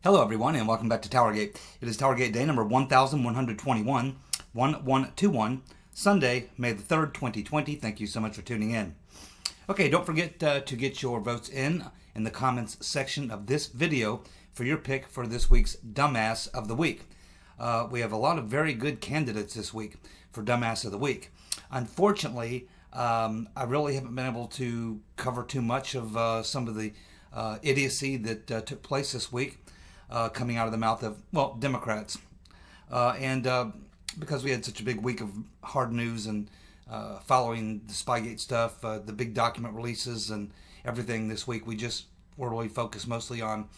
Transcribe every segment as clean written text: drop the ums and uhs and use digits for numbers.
Hello everyone and welcome back to TowerGate. It is TowerGate day number 1121, Sunday, May the 3rd, 2020. Thank you so much for tuning in. Okay, don't forget to get your votes in the comments section of this video for your pick for this week's Dumbass of the Week. We have a lot of very good candidates this week for Dumbass of the Week. Unfortunately, I really haven't been able to cover too much of some of the idiocy that took place this week. Coming out of the mouth of, well, Democrats. And because we had such a big week of hard news and following the Spygate stuff, the big document releases and everything this week, we just were really focused mostly on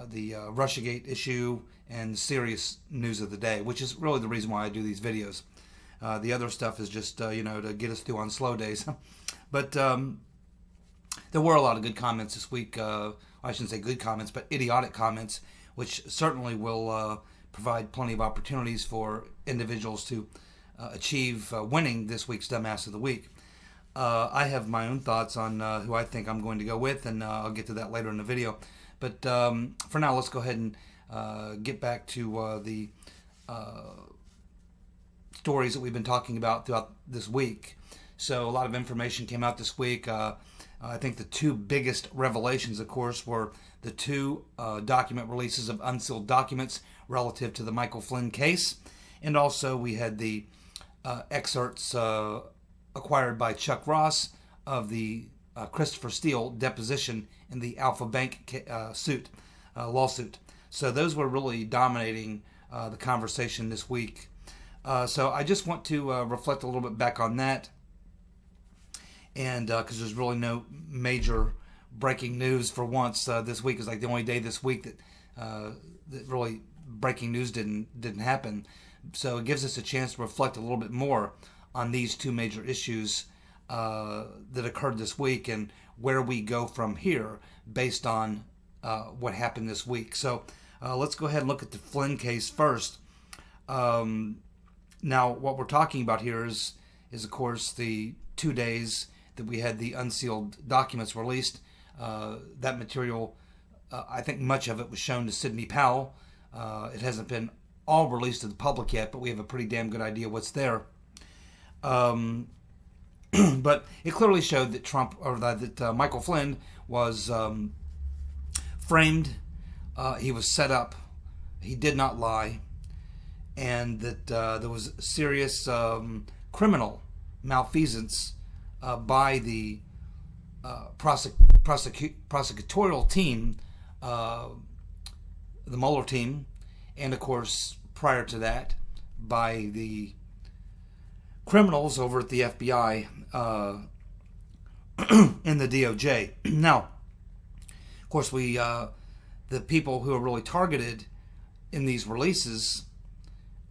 the Russiagate issue and serious news of the day, which is really the reason why I do these videos. The other stuff is just, to get us through on slow days. But there were a lot of good comments this week. I shouldn't say good comments, but idiotic comments, which certainly will provide plenty of opportunities for individuals to achieve winning this week's Dumbass of the Week. I have my own thoughts on who I think I'm going to go with, and I'll get to that later in the video. But for now, let's go ahead and get back to the stories that we've been talking about throughout this week. So a lot of information came out this week. I think the two biggest revelations, of course, were the two document releases of unsealed documents relative to the Michael Flynn case. And also we had the excerpts acquired by Chuck Ross of the Christopher Steele deposition in the Alpha Bank lawsuit. So those were really dominating the conversation this week. So I just want to reflect a little bit back on that. And because there's really no major breaking news for once this week. Is like the only day this week that really breaking news didn't happen. So it gives us a chance to reflect a little bit more on these two major issues that occurred this week and where we go from here based on what happened this week. So let's go ahead and look at the Flynn case first. Now, what we're talking about here is of course the 2 days that we had the unsealed documents released. That material, I think much of it was shown to Sidney Powell. It hasn't been all released to the public yet, but we have a pretty damn good idea what's there. But it clearly showed that that Michael Flynn was framed. He was set up. He did not lie, and that there was serious criminal malfeasance by the prosecutorial team, the Mueller team, and of course prior to that by the criminals over at the FBI and the DOJ. Now, of course, the people who are really targeted in these releases,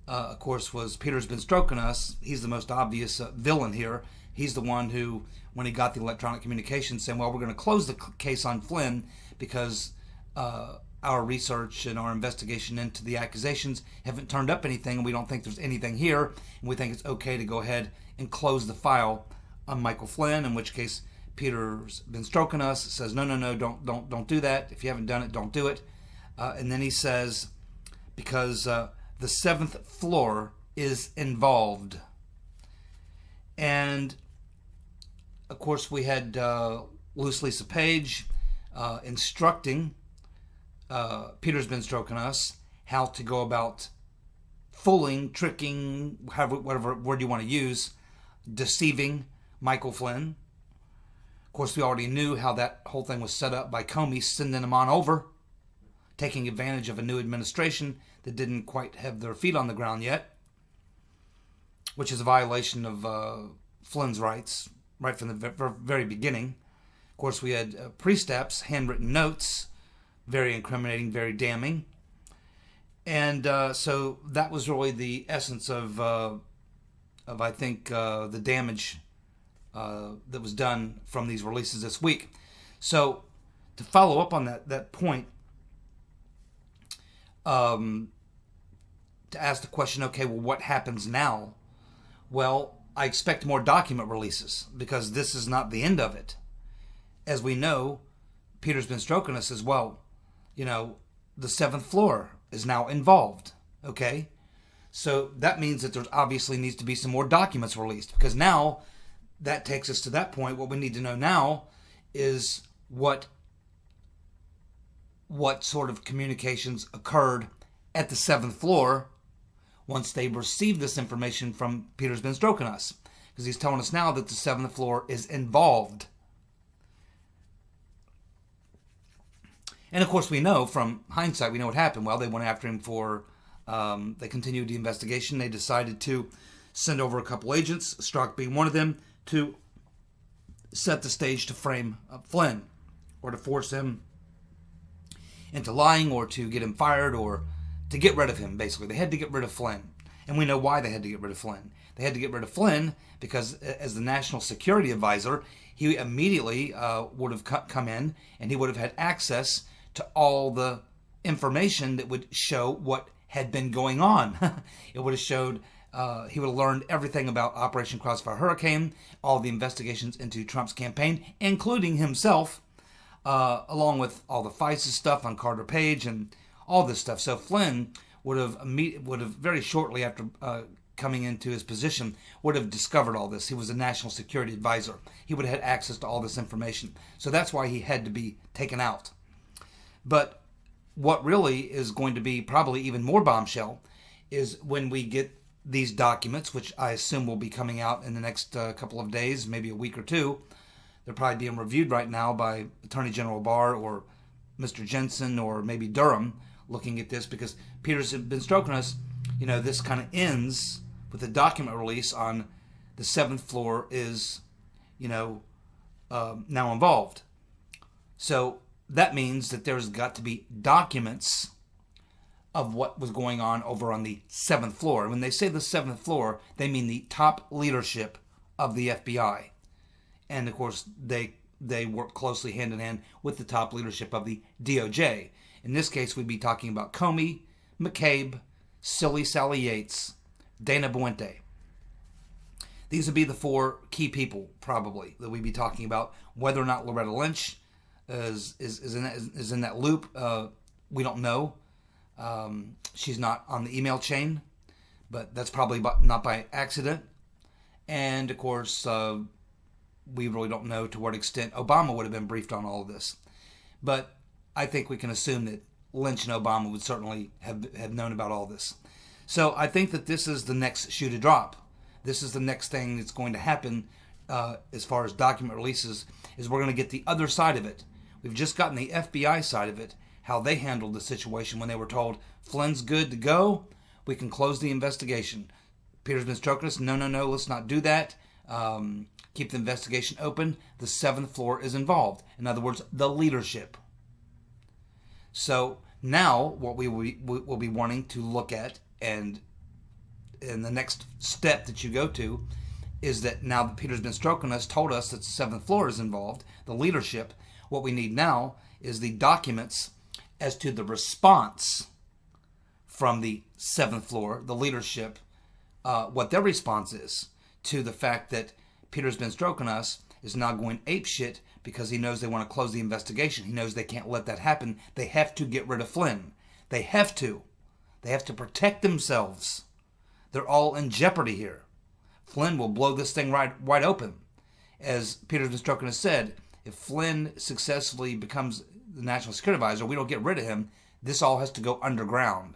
of course, was Peter's been stroking us. He's the most obvious villain here. He's the one who, when he got the electronic communication, said, well, we're going to close the case on Flynn because our research and our investigation into the accusations haven't turned up anything, and we don't think there's anything here, and we think it's okay to go ahead and close the file on Michael Flynn, in which case Peter's been stroking us, says, no, don't do that. If you haven't done it, don't do it. And then he says, because the seventh floor is involved. And of course, we had Loose Lisa Page instructing Peter's been stroking us how to go about fooling, tricking, whatever word you want to use, deceiving Michael Flynn. Of course, we already knew how that whole thing was set up by Comey sending him on over, taking advantage of a new administration that didn't quite have their feet on the ground yet, which is a violation of Flynn's rights right from the very beginning. Of course, we had Priestap's handwritten notes, very incriminating, very damning. And so that was really the essence of I think, the damage that was done from these releases this week. So to follow up on that point, to ask the question, okay, well, what happens now? Well, I expect more document releases because this is not the end of it. As we know, Peter's been stroking us as well. the seventh floor is now involved. Okay? So that means that there's obviously needs to be some more documents released, because now that takes us to that point. What we need to know now is what sort of communications occurred at the seventh floor once they received this information from Peter's been stroking us, because he's telling us now that the seventh floor is involved. And of course, we know from hindsight, we know what happened. Well, they went after him for, they continued the investigation. They decided to send over a couple agents, Strzok being one of them, to set the stage to frame Flynn, or to force him into lying, or to get him fired, or to get rid of him, basically. They had to get rid of Flynn. And we know why they had to get rid of Flynn. They had to get rid of Flynn because as the National Security Advisor, he immediately would have come in, and he would have had access to all the information that would show what had been going on. It would have showed, he would have learned everything about Operation Crossfire Hurricane, all the investigations into Trump's campaign, including himself, along with all the FISA stuff on Carter Page and all this stuff. So Flynn would have very shortly after coming into his position, would have discovered all this. He was a national security advisor. He would have had access to all this information. So that's why he had to be taken out. But what really is going to be probably even more bombshell is when we get these documents, which I assume will be coming out in the next couple of days, maybe a week or two. They're probably being reviewed right now by Attorney General Barr or Mr. Jensen or maybe Durham, looking at this, because Peter's been stroking us. You know, this kind of ends with a document release on the seventh floor is, now involved. So that means that there's got to be documents of what was going on over on the seventh floor. When they say the seventh floor, they mean the top leadership of the FBI. And of course, they work closely hand in hand with the top leadership of the DOJ. In this case, we'd be talking about Comey, McCabe, Silly Sally Yates, Dana Boente. These would be the four key people, probably, that we'd be talking about. Whether or not Loretta Lynch is in that loop, we don't know. She's not on the email chain, but that's probably not by accident. And of course, we really don't know to what extent Obama would have been briefed on all of this. But I think we can assume that Lynch and Obama would certainly have known about all this. So I think that this is the next shoe to drop. This is the next thing that's going to happen as far as document releases, is we're going to get the other side of it. We've just gotten the FBI side of it, how they handled the situation when they were told, Flynn's good to go, we can close the investigation. Peter's been stroking us, no, let's not do that. Keep the investigation open. The seventh floor is involved. In other words, the leadership. So now what we will be wanting to look at, and the next step that you go to, is that now that Peter's been stroking us, told us that the seventh floor is involved, the leadership, what we need now is the documents as to the response from the seventh floor, the leadership, what their response is to the fact that Peter's been stroking us is now going apeshit because he knows they want to close the investigation. He knows they can't let that happen. They have to get rid of Flynn. They have to. They have to protect themselves. They're all in jeopardy here. Flynn will blow this thing wide open. As Peter's been stroking us said, if Flynn successfully becomes the National Security Advisor, we don't get rid of him, this all has to go underground.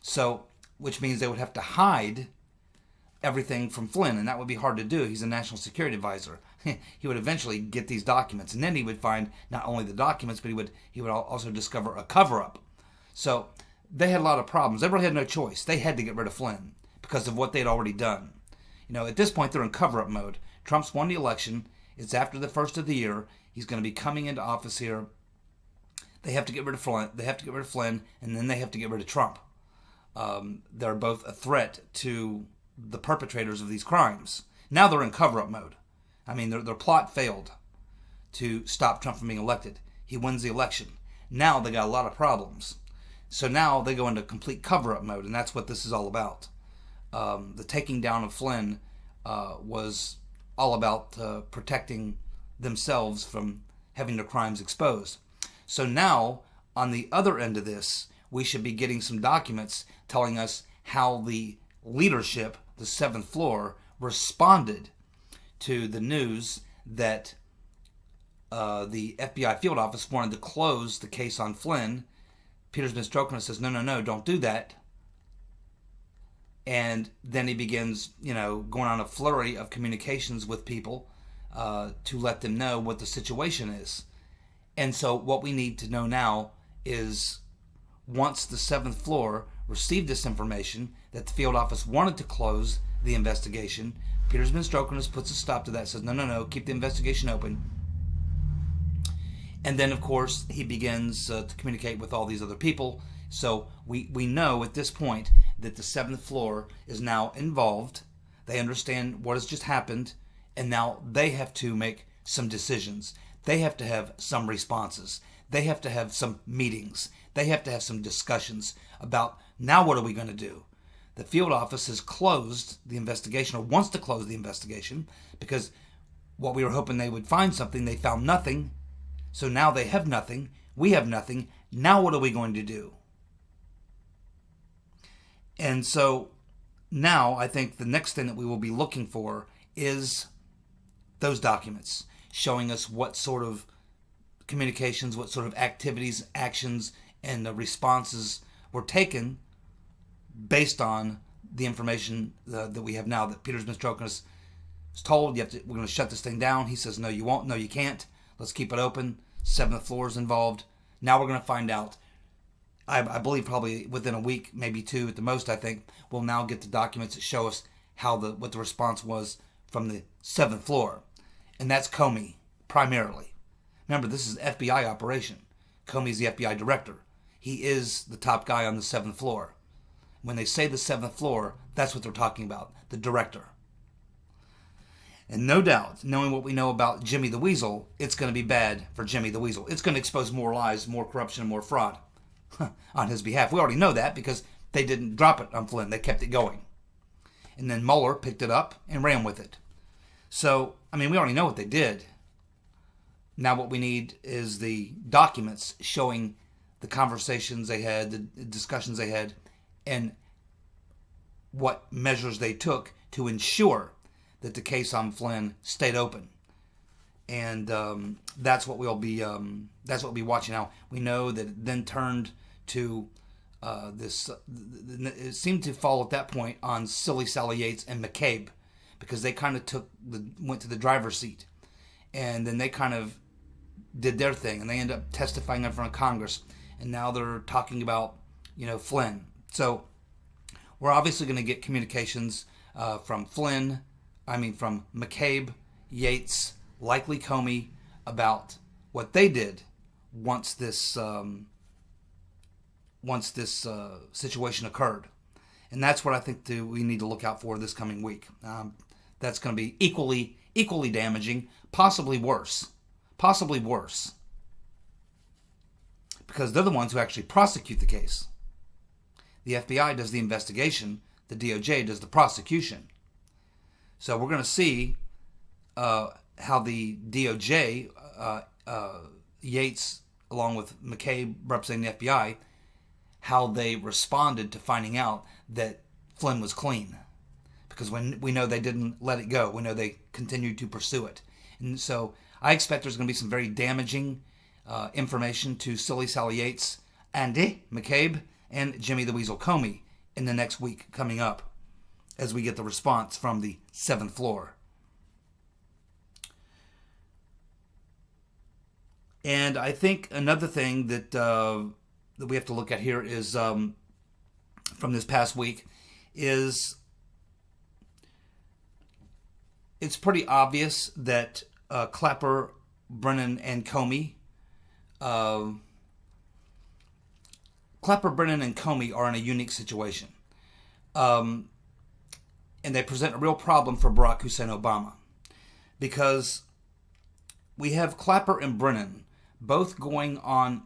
So, which means they would have to hide everything from Flynn, and that would be hard to do. He's a National Security Advisor. He would eventually get these documents, and then he would find not only the documents, but he would also discover a cover-up. So they had a lot of problems. They really had no choice. They had to get rid of Flynn because of what they'd already done. At this point, they're in cover-up mode. Trump's won the election. It's after the first of the year. He's going to be coming into office here. They have to get rid of Flynn. They have to get rid of Flynn, and then they have to get rid of Trump. They're both a threat to the perpetrators of these crimes. Now they're in cover-up mode. I mean, their plot failed to stop Trump from being elected. He wins the election. Now they got a lot of problems. So now they go into complete cover-up mode, and that's what this is all about. The taking down of Flynn was all about protecting themselves from having their crimes exposed. So now, on the other end of this, we should be getting some documents telling us how the leadership, the seventh floor, responded to the news that the FBI field office wanted to close the case on Flynn. Peter's been stroking and says, no, don't do that. And then he begins, going on a flurry of communications with people to let them know what the situation is. And so what we need to know now is, once the seventh floor received this information that the field office wanted to close the investigation, Peter's been stroking us, puts a stop to that, says, no, keep the investigation open. And then, of course, he begins to communicate with all these other people. So we know at this point that the seventh floor is now involved. They understand what has just happened, and now they have to make some decisions. They have to have some responses. They have to have some meetings. They have to have some discussions about, now what are we going to do? The field office has closed the investigation, or wants to close the investigation, because what we were hoping they would find something, they found nothing. So now they have nothing. We have nothing. Now what are we going to do? And so now I think the next thing that we will be looking for is those documents showing us what sort of communications, what sort of activities, actions, and the responses were taken based on the information that we have now, that Peter's been stroking us is told, we're going to shut this thing down. He says, no, you won't. No, you can't. Let's keep it open. Seventh floor is involved. Now we're going to find out. I believe probably within a week, maybe two at the most, I think, we'll now get the documents that show us what the response was from the seventh floor. And that's Comey, primarily. Remember, this is an FBI operation. Comey's the FBI director. He is the top guy on the seventh floor. When they say the seventh floor, that's what they're talking about, the director. And no doubt, knowing what we know about Jimmy the Weasel, it's going to be bad for Jimmy the Weasel. It's going to expose more lies, more corruption, and more fraud on his behalf. We already know that because they didn't drop it on Flynn. They kept it going. And then Mueller picked it up and ran with it. So, we already know what they did. Now what we need is the documents showing the conversations they had, the discussions they had, and what measures they took to ensure that the case on Flynn stayed open. And that's what we'll be watching now. We know that it then turned to this. It seemed to fall at that point on Silly Sally Yates and McCabe, because they kind of went to the driver's seat, and then they kind of did their thing, and they ended up testifying in front of Congress, and now they're talking about Flynn. So we're obviously going to get communications from McCabe, Yates, likely Comey, about what they did once this situation occurred. And that's what I think we need to look out for this coming week. That's going to be equally damaging, possibly worse, because they're the ones who actually prosecute the case. The FBI does the investigation, the DOJ does the prosecution. So we're going to see how the DOJ, Yates, along with McCabe representing the FBI, how they responded to finding out that Flynn was clean. Because we know they didn't let it go. We know they continued to pursue it. And so I expect there's going to be some very damaging information to Silly Sally Yates, Andy McCabe, and Jimmy the Weasel Comey in the next week coming up, as we get the response from the seventh floor. And I think another thing that we have to look at here is from this past week is it's pretty obvious that Clapper, Brennan, and Comey are in a unique situation. And they present a real problem for Barack Hussein Obama, because we have Clapper and Brennan both going on,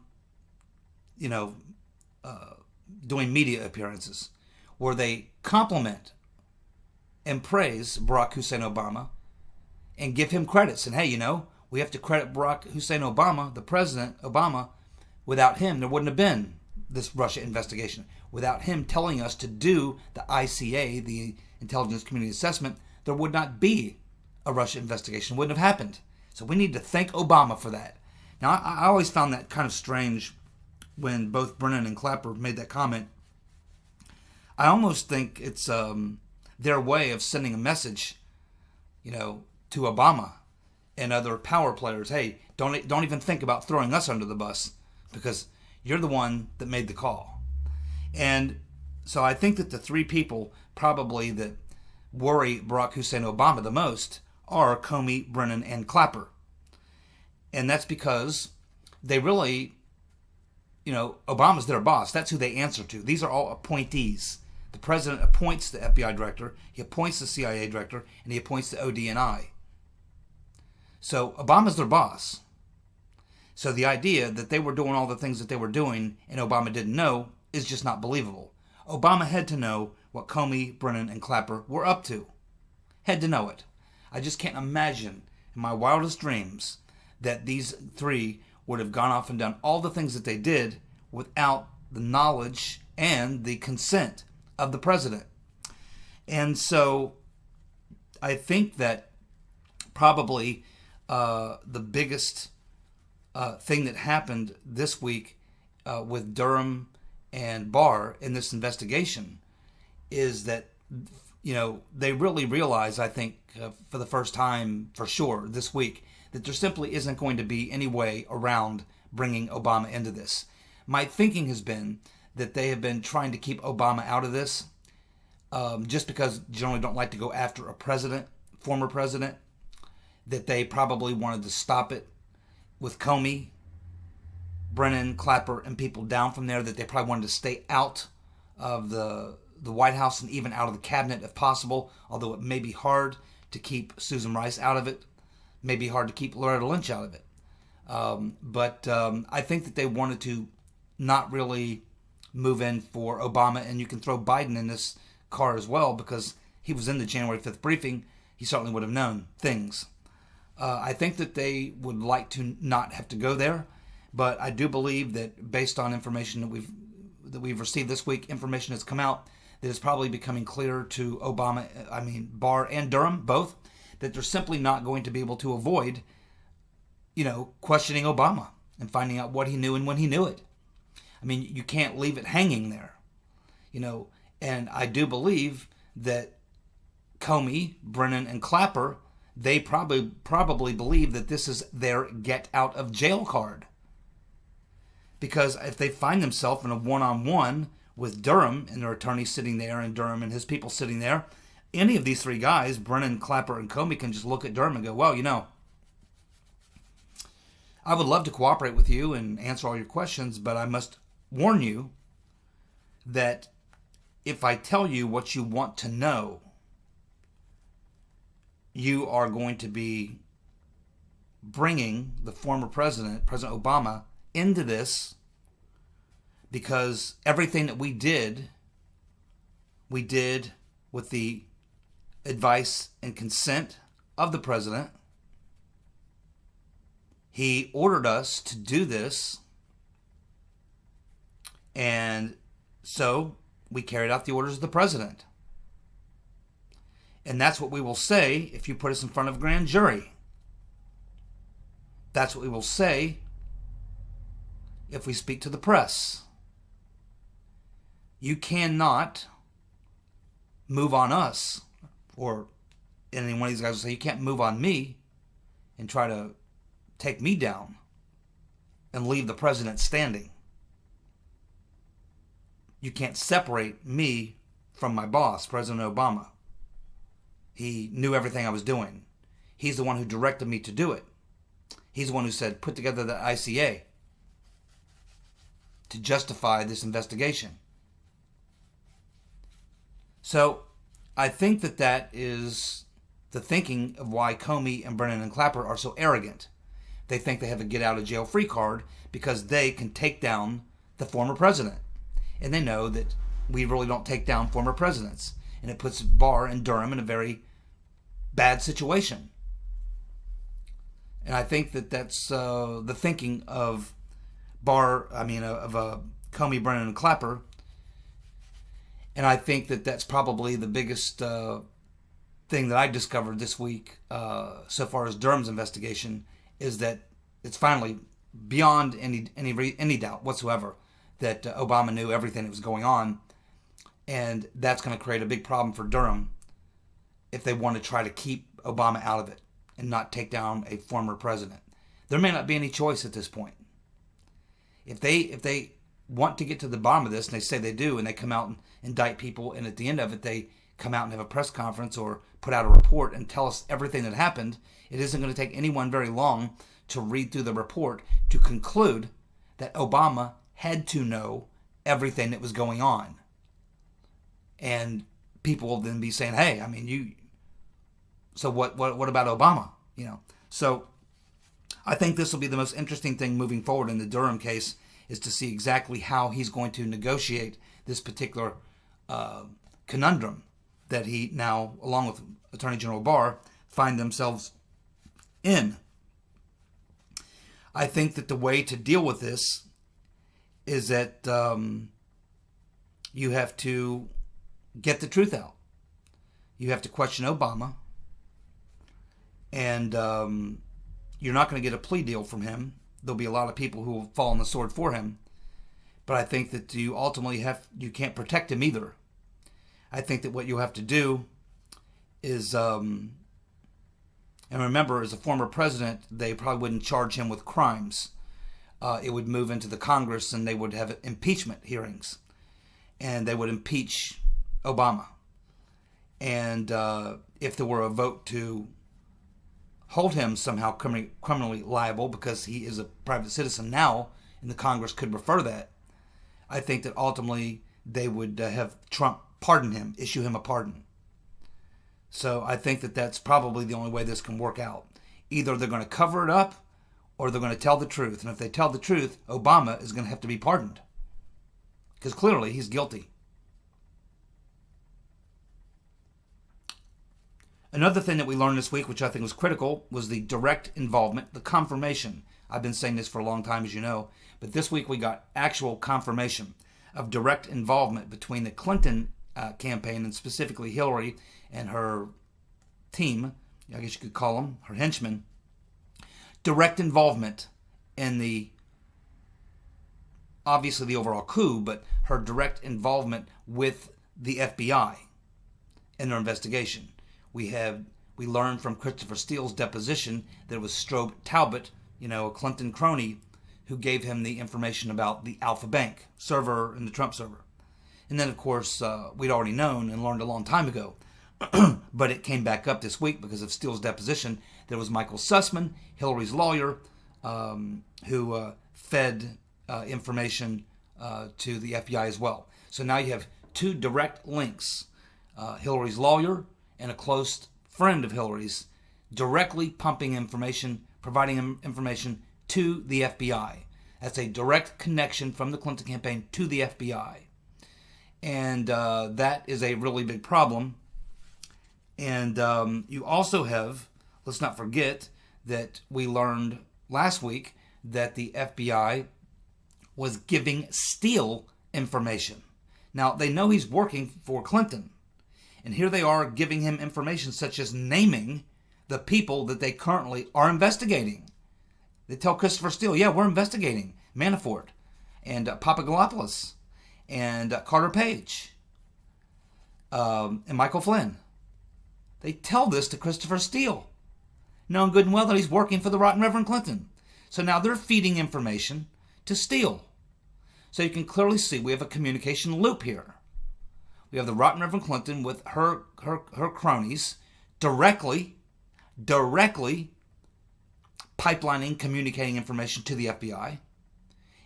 doing media appearances where they compliment and praise Barack Hussein Obama and give him credits. And hey, we have to credit Barack Hussein Obama, the president Obama, Without him, there wouldn't have been this Russia investigation. Without him telling us to do the ICA, the Intelligence Community Assessment, there would not be a Russia investigation. It wouldn't have happened. So we need to thank Obama for that. Now, I always found that kind of strange when both Brennan and Clapper made that comment. I almost think it's their way of sending a message, to Obama and other power players. Hey, don't even think about throwing us under the bus because you're the one that made the call. And so I think that the three people probably that worry Barack Hussein Obama the most are Comey, Brennan, and Clapper. And that's because they really, Obama's their boss. That's who they answer to. These are all appointees. The president appoints the FBI director, he appoints the CIA director, and he appoints the ODNI. So Obama's their boss. So the idea that they were doing all the things that they were doing and Obama didn't know is just not believable. Obama had to know what Comey, Brennan, and Clapper were up to. Had to know it. I just can't imagine in my wildest dreams that these three would have gone off and done all the things that they did without the knowledge and the consent of the president. And so I think that probably the biggest thing that happened this week with Durham and Barr in this investigation is that, they really realize, I think, for the first time for sure this week, that there simply isn't going to be any way around bringing Obama into this. My thinking has been that they have been trying to keep Obama out of this just because generally don't like to go after a president, former president, that they probably wanted to stop it with Comey, Brennan, Clapper, and people down from there, that they probably wanted to stay out of the White House and even out of the cabinet if possible, although it may be hard to keep Susan Rice out of it, may be hard to keep Loretta Lynch out of it. But I think that they wanted to not really move in for Obama, and you can throw Biden in this car as well because he was in the January 5th briefing. He certainly would have known things. I think that they would like to not have to go there, but I do believe that based on information that we've received this week, information has come out that is probably becoming clear to Barr and Durham, both, that they're simply not going to be able to avoid, questioning Obama and finding out what he knew and when he knew it. You can't leave it hanging there, and I do believe that Comey, Brennan, and Clapper, they probably believe that this is their get out of jail card. Because if they find themselves in a one-on-one with Durham and their attorney sitting there and Durham and his people sitting there, any of these three guys, Brennan, Clapper, and Comey, can just look at Durham and go, well, I would love to cooperate with you and answer all your questions, but I must warn you that if I tell you what you want to know, you are going to be bringing the former president, President Obama, into this because everything that we did with the advice and consent of the president. He ordered us to do this, and so we carried out the orders of the president. And that's what we will say if you put us in front of a grand jury. That's what we will say if we speak to the press. You cannot move on us, or any one of these guys will say, you can't move on me and try to take me down and leave the president standing. You can't separate me from my boss, President Obama. He knew everything I was doing. He's the one who directed me to do it. He's the one who said, put together the ICA to justify this investigation. So I think that is the thinking of why Comey and Brennan and Clapper are so arrogant. They think they have a get out of jail free card because they can take down the former president. And they know that we really don't take down former presidents. And it puts Barr and Durham in a very bad situation. And I think that's the thinking of Comey, Brennan, and Clapper. And I think that that's probably the biggest thing that I discovered this week so far as Durham's investigation, is that it's finally beyond any doubt whatsoever that Obama knew everything that was going on, and that's going to create a big problem for Durham if they want to try to keep Obama out of it and not take down a former president. There may not be any choice at this point. If they want to get to the bottom of this, and they say they do, and they come out and indict people, and at the end of it they come out and have a press conference or put out a report and tell us everything that happened, it isn't going to take anyone very long to read through the report to conclude that Obama had to know everything that was going on. And people will then be saying, hey, I mean, so what about Obama? So I think this will be the most interesting thing moving forward in the Durham case, is to see exactly how he's going to negotiate this particular conundrum that he now, along with Attorney General Barr, find themselves in. I think that the way to deal with this is that you have to get the truth out. You have to question Obama, and you're not going to get a plea deal from him. There'll be a lot of people who will fall on the sword for him, but I think that you ultimately you can't protect him either. I think that what you have to do is, and remember, as a former president, they probably wouldn't charge him with crimes. It would move into the Congress, and they would have impeachment hearings, and they would impeach Obama. And if there were a vote to hold him somehow criminally liable because he is a private citizen now, and the Congress could refer that, I think that ultimately they would have Trump pardon him, issue him a pardon. So I think that that's probably the only way this can work out. Either they're going to cover it up, or they're going to tell the truth. And if they tell the truth, Obama is going to have to be pardoned, because clearly he's guilty. Another thing that we learned this week, which I think was critical, was the direct involvement, the confirmation. I've been saying this for a long time, as you know, but this week we got actual confirmation of direct involvement between the Clinton campaign, and specifically Hillary and her team, I guess you could call them, her henchmen. Direct involvement in obviously the overall coup, but her direct involvement with the FBI in their investigation. We learned from Christopher Steele's deposition that it was Strobe Talbot, a Clinton crony, who gave him the information about the Alpha Bank server and the Trump server. And then, of course, we'd already known and learned a long time ago, but it came back up this week because of Steele's deposition. There was Michael Sussman, Hillary's lawyer, who fed information to the FBI as well. So now you have two direct links, Hillary's lawyer and a close friend of Hillary's, directly pumping information, providing information to the FBI. That's a direct connection from the Clinton campaign to the FBI. And that is a really big problem. And you also have, let's not forget that we learned last week that the FBI was giving Steele information. Now, they know he's working for Clinton. And here they are giving him information such as naming the people that they currently are investigating. They tell Christopher Steele, yeah, we're investigating Manafort and Papadopoulos and Carter Page and Michael Flynn. They tell this to Christopher Steele, knowing good and well that he's working for the rotten Reverend Clinton. So now they're feeding information to Steele. So you can clearly see we have a communication loop here. We have the rotten Reverend Clinton with her cronies directly pipelining, communicating information to the FBI.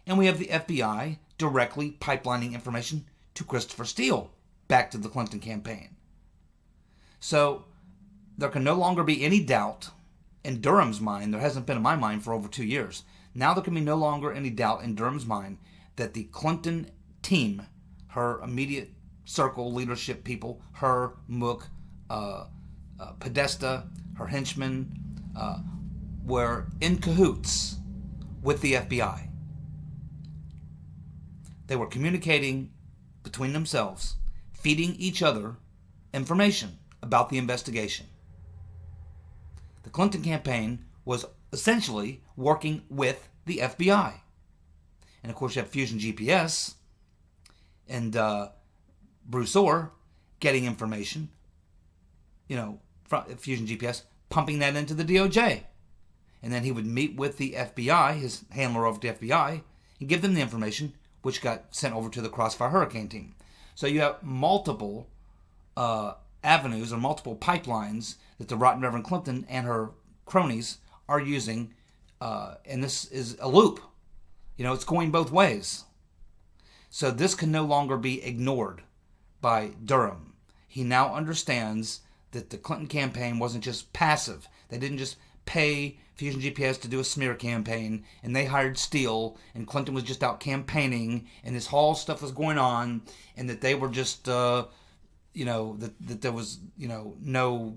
And we have the FBI directly pipelining information to Christopher Steele, back to the Clinton campaign. So there can no longer be any doubt in Durham's mind. There hasn't been in my mind for over 2 years. Now there can be no longer any doubt in Durham's mind that the Clinton team, her immediate circle, leadership people, her, Mook, Podesta, her henchmen, were in cahoots with the FBI. They were communicating between themselves, feeding each other information about the investigation. The Clinton campaign was essentially working with the FBI. And of course, you have Fusion GPS and Bruce Orr getting information, from Fusion GPS, pumping that into the DOJ. And then he would meet with the FBI, his handler over at the FBI, and give them the information, which got sent over to the Crossfire Hurricane team. So you have multiple avenues or multiple pipelines that the Rotten Reverend Clinton and her cronies are using, and this is a loop. It's going both ways. So this can no longer be ignored by Durham. He now understands that the Clinton campaign wasn't just passive. They didn't just pay Fusion GPS to do a smear campaign, and they hired Steele, and Clinton was just out campaigning, and this whole stuff was going on, and that they were just, that there was, no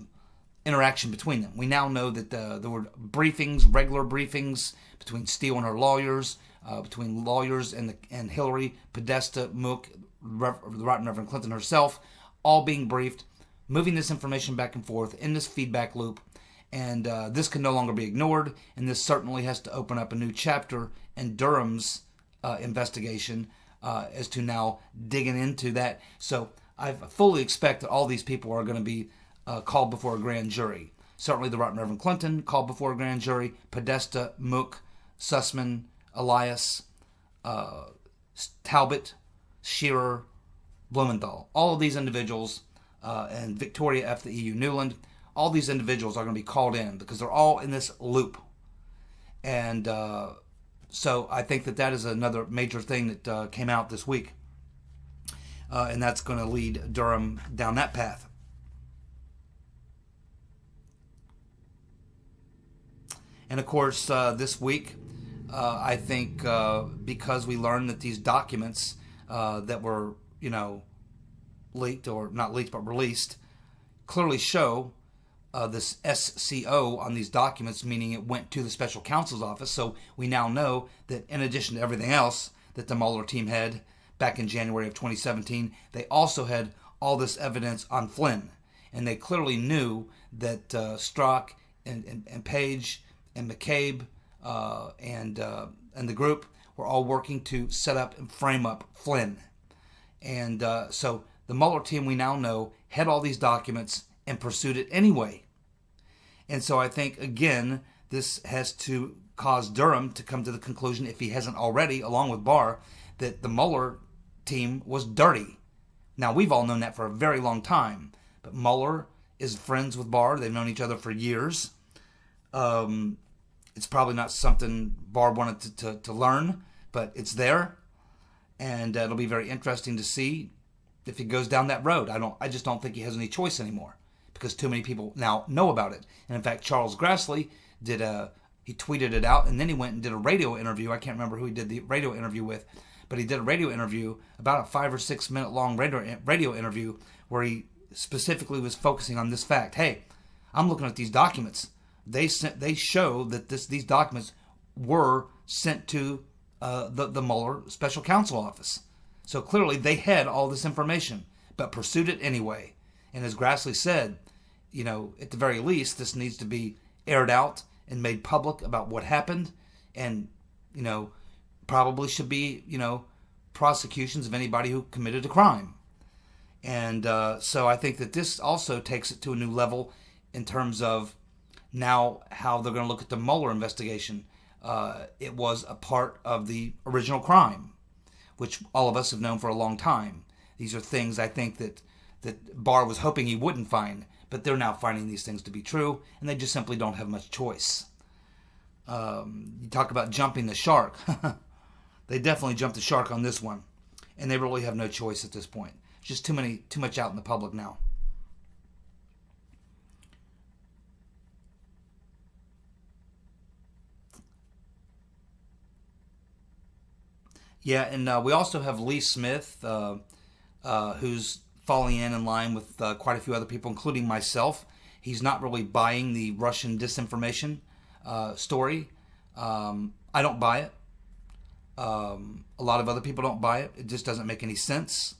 interaction between them. We now know that there were briefings, regular briefings between Steele and her lawyers, between lawyers and Hillary, Podesta, Mook, the Rotten Reverend Clinton herself, all being briefed, moving this information back and forth in this feedback loop. And this can no longer be ignored, and this certainly has to open up a new chapter in Durham's investigation as to now digging into that. So I fully expect that all these people are going to be called before a grand jury. Certainly the Rotten Reverend Clinton called before a grand jury, Podesta, Mook, Sussman, Elias, Talbot, Shearer, Blumenthal. All of these individuals, and Victoria F. the EU Newland, all these individuals are going to be called in because they're all in this loop. And so I think that is another major thing that came out this week. And that's going to lead Durham down that path. And of course, this week, I think because we learned that these documents that were, leaked, or not leaked, but released, clearly show this SCO on these documents, meaning it went to the special counsel's office. So we now know that in addition to everything else that the Mueller team had back in January of 2017, they also had all this evidence on Flynn. And they clearly knew that Strzok and Page and McCabe and the group were all working to set up and frame up Flynn. And so the Mueller team, we now know, had all these documents and pursued it anyway. And so I think, again, this has to cause Durham to come to the conclusion, if he hasn't already, along with Barr, that the Mueller team was dirty. Now, we've all known that for a very long time, but Mueller is friends with Barr. They've known each other for years. It's probably not something Barr wanted to learn, but it's there. And it'll be very interesting to see if he goes down that road. I just don't think he has any choice anymore, because too many people now know about it. And in fact, Charles Grassley he tweeted it out, and then he went and did a radio interview. I can't remember who he did the radio interview with, but he did a radio interview, about a 5 or 6 minute long radio interview, where he specifically was focusing on this fact. Hey, I'm looking at these documents. They show that these documents were sent to the Mueller special counsel office. So clearly they had all this information, but pursued it anyway. And as Grassley said, at the very least, this needs to be aired out and made public about what happened. And, probably should be, prosecutions of anybody who committed a crime. And so I think that this also takes it to a new level in terms of now how they're going to look at the Mueller investigation. It was a part of the original crime, which all of us have known for a long time. These are things I think that Barr was hoping he wouldn't find, but they're now finding these things to be true, and they just simply don't have much choice. You talk about jumping the shark. They definitely jumped the shark on this one, and they really have no choice at this point. It's just too much out in the public now. Yeah, and we also have Lee Smith, who's falling in line with quite a few other people, including myself. He's not really buying the Russian disinformation story. I don't buy it. A lot of other people don't buy it. It just doesn't make any sense.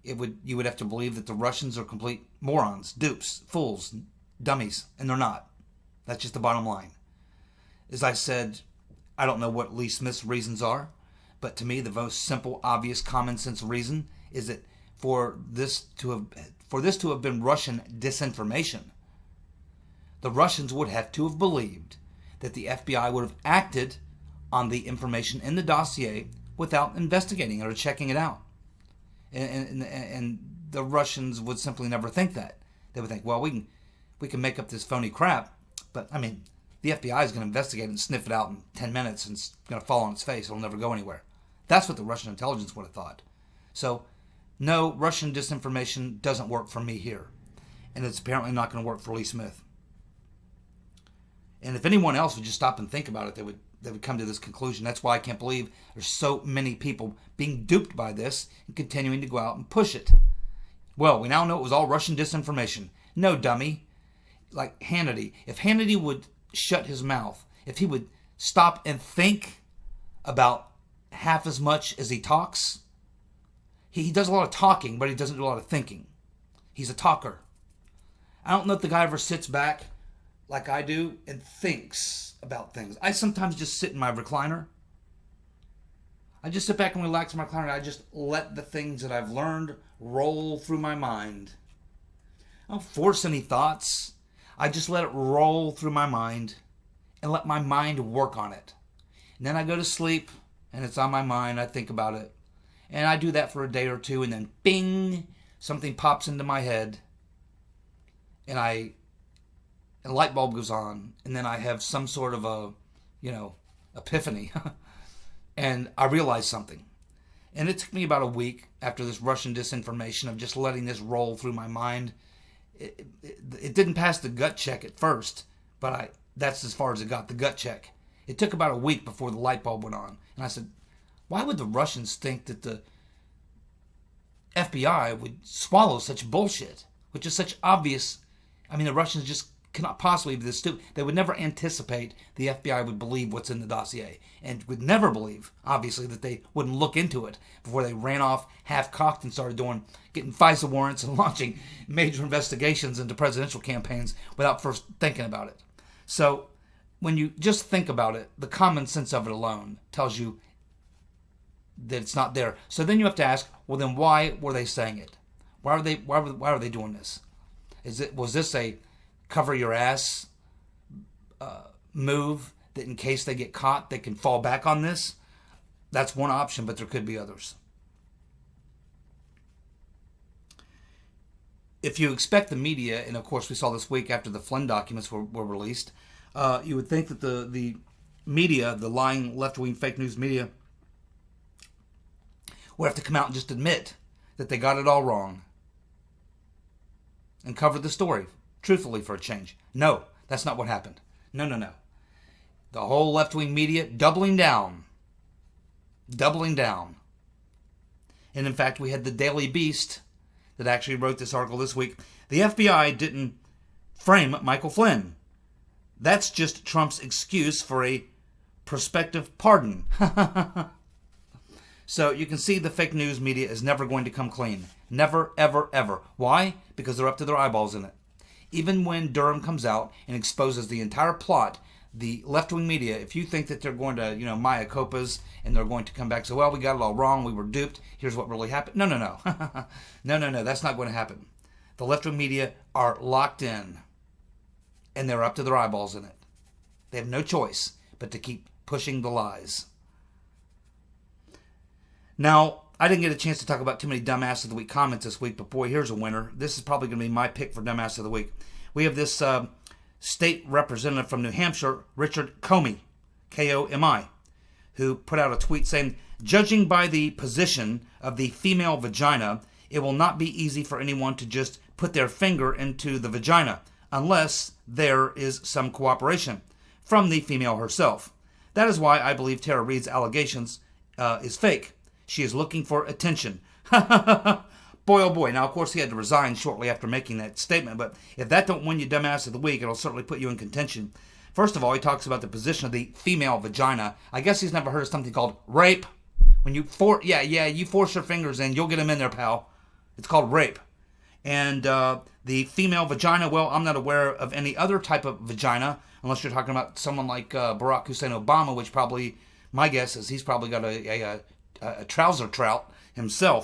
You would have to believe that the Russians are complete morons, dupes, fools, dummies, and they're not. That's just the bottom line. As I said, I don't know what Lee Smith's reasons are, but to me the most simple, obvious, common sense reason is that for this to have been Russian disinformation, the Russians would have to have believed that the FBI would have acted on the information in the dossier without investigating it or checking it out. And the Russians would simply never think that. They would think, well, we can make up this phony crap, but I mean, the FBI is going to investigate and sniff it out in 10 minutes and it's going to fall on its face. It'll never go anywhere. That's what the Russian intelligence would have thought. So, no, Russian disinformation doesn't work for me here. And it's apparently not going to work for Lee Smith. And if anyone else would just stop and think about it, they would come to this conclusion. That's why I can't believe there's so many people being duped by this and continuing to go out and push it. Well, we now know it was all Russian disinformation. No, dummy. Like Hannity. If Hannity would shut his mouth, if he would stop and think about half as much as he talks, he does a lot of talking, but he doesn't do a lot of thinking. He's a talker. I don't know if the guy ever sits back like I do and thinks about things. I sometimes just sit in my recliner. I just sit back and relax in my recliner and I just let the things that I've learned roll through my mind. I don't force any thoughts. I just let it roll through my mind and let my mind work on it. And then I go to sleep and it's on my mind. I think about it. And I do that for a day or two and then bing, something pops into my head and a light bulb goes on, and then I have some sort of a, epiphany, and I realize something. And it took me about a week after this Russian disinformation of just letting this roll through my mind. It didn't pass the gut check at first, but that's as far as it got, the gut check. It took about a week before the light bulb went on. And I said, why would the Russians think that the FBI would swallow such bullshit, which is such obvious? I mean, the Russians just cannot possibly be this stupid. They would never anticipate the FBI would believe what's in the dossier, and would never believe, obviously, that they wouldn't look into it before they ran off half-cocked and started getting FISA warrants and launching major investigations into presidential campaigns without first thinking about it. So when you just think about it, the common sense of it alone tells you that it's not there. So then you have to ask, well, then why were they saying it? Why are they doing this? Was this a cover your ass move that in case they get caught, they can fall back on this? That's one option, but there could be others. If you expect the media, and of course we saw this week after the Flynn documents were released, you would think that the media, the lying left-wing fake news media, would have to come out and just admit that they got it all wrong and cover the story truthfully for a change. No, that's not what happened. No. The whole left-wing media doubling down. And in fact, we had the Daily Beast that actually wrote this article this week. The FBI didn't frame Michael Flynn. That's just Trump's excuse for a prospective pardon. So you can see the fake news media is never going to come clean. Never, ever, ever. Why? Because they're up to their eyeballs in it. Even when Durham comes out and exposes the entire plot, the left-wing media, if you think that they're going to, Maya Copas, and they're going to come back and say, well, we got it all wrong, we were duped, here's what really happened. No. No, that's not going to happen. The left-wing media are locked in, and they're up to their eyeballs in it. They have no choice but to keep pushing the lies. Now, I didn't get a chance to talk about too many Dumbass of the Week comments this week, but boy, here's a winner. This is probably going to be my pick for Dumbass of the Week. We have this state representative from New Hampshire, Richard Comey, K-O-M-I, who put out a tweet saying, judging by the position of the female vagina, it will not be easy for anyone to just put their finger into the vagina unless there is some cooperation from the female herself. That is why I believe Tara Reade's allegations is fake. She is looking for attention. Boy, oh boy. Now, of course, he had to resign shortly after making that statement, but if that don't win you Dumbass of the Week, it'll certainly put you in contention. First of all, he talks about the position of the female vagina. I guess he's never heard of something called rape. When you you force your fingers in, you'll get them in there, pal. It's called rape. And the female vagina, well, I'm not aware of any other type of vagina, unless you're talking about someone like Barack Hussein Obama, which probably, my guess is he's probably got a trouser trout himself.